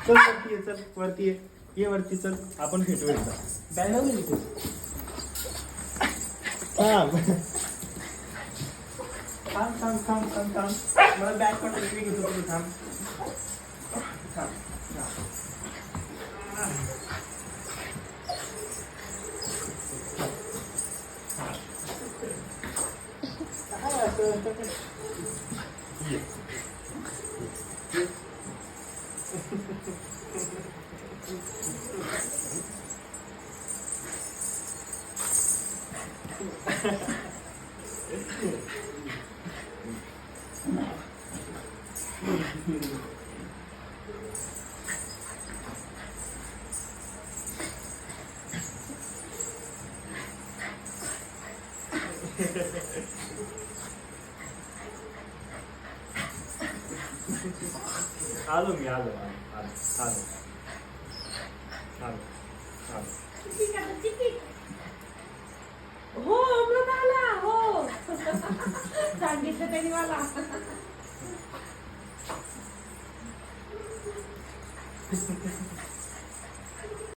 चल वरती ये, चल वरती ये वरती चल, आपण भेटू एकदा. बॅग लावली इथे. थांब थांब थांब थांब थांब थांब, मला बॅग पण मी घेतो तुझी. थांब थांब. काय असं ये. आलो मी, आलो आलो आलो आलो आलो. हो अमृत आला. हो सांगितलं त्यांनी मला.